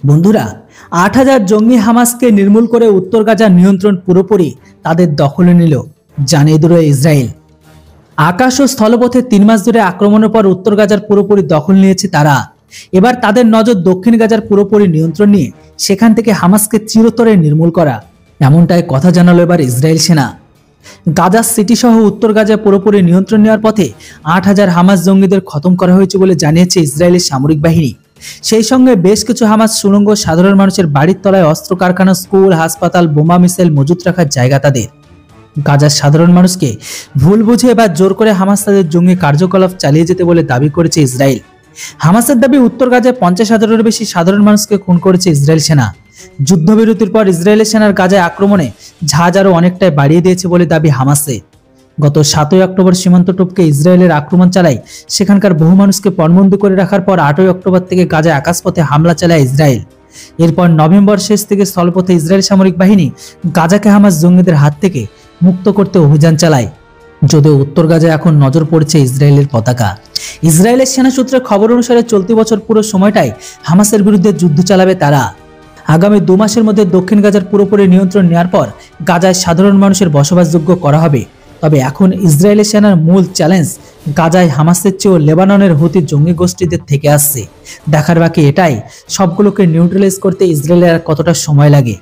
বন্ধুরা, ৮,০০০ জঙ্গি হামাসকে নির্মূল করে উত্তর গাজার নিয়ন্ত্রণ পুরোপুরি তাদের দখলে নিল, জানিয়ে দিল ইসরায়েল। আকাশ ও স্থলপথে ৩ মাস ধরে আক্রমণের পর উত্তর গাজার পুরোপুরি দখল নিয়েছে তারা। এবার তাদের নজর দক্ষিণ গাজার পুরোপুরি নিয়ন্ত্রণ নিয়ে সেখান থেকে হামাসকে চিরতরে নির্মূল করা, এমনটাই কথা জানালো এবার ইসরায়েল সেনা। গাজা সিটি সহ উত্তর গাজায় পুরোপুরি নিয়ন্ত্রণ নেওয়ার পথে ৮,০০০ হামাস জঙ্গিদের খতম করা হয়েছে বলে জানিয়েছে ইসরায়েলের সামরিক বাহিনী। সেই সঙ্গে বেশ কিছু হামাস সুড়ঙ্গ, সাধারণ মানুষের বাড়ির তলায় অস্ত্র কারখানা, স্কুল, হাসপাতাল, বোমা মিসাইল মজুত রাখার জায়গা তাদের। গাজার সাধারণ মানুষকে ভুল বুঝে বা জোর করে হামাস তাদের জঙ্গি কার্যকলাপ চালিয়ে যেতে বলে দাবি করেছে ইসরায়েল। হামাসের দাবি, উত্তর গাজায় ৫০,০০০-এর বেশি সাধারণ মানুষকে খুন করেছে ইসরায়েল সেনা। যুদ্ধবিরতির পর ইসরায়েলের সেনার গাজায় আক্রমণে ঝাঁজ আরও অনেকটাই বাড়িয়ে দিয়েছে বলে দাবি হামাসের। গত ৭ই অক্টোবর সীমান্ত টপকে ইসরায়েলের আক্রমণ চালায় সেখানকার বহু মানুষকে পণবন্দি করে রাখার পর ৮ই অক্টোবর থেকে গাজায় আকাশপথে হামলা চালায় ইসরায়েল। এরপর নভেম্বর শেষ থেকে স্থলপথে ইসরায়েল সামরিক বাহিনী গাজাকে হামাস জঙ্গিদের হাত থেকে মুক্ত করতে অভিযান চালায়। যদিও উত্তর গাজায় এখন নজর পড়েছে ইসরায়েলের পতাকা। ইসরায়েলের সেনা সূত্রের খবর অনুসারে চলতি বছর পুরো সময়টাই হামাসের বিরুদ্ধে যুদ্ধ চালাবে তারা। আগামী ২ মাসের মধ্যে দক্ষিণ গাজার পুরোপুরি নিয়ন্ত্রণ নেওয়ার পর গাজায় সাধারণ মানুষের বসবাসযোগ্য করা হবে। তবে এখন ইসরায়েলের সেনার মূল চ্যালেঞ্জ গাজায় হামাসের চেয়েও লেবাননের হুতি জঙ্গি গোষ্ঠীদের থেকে আসছে। দেখার বাকি এটাই, সবগুলোকে নিউট্রালাইজ করতে ইসরায়েলের আর কতটা সময় লাগে।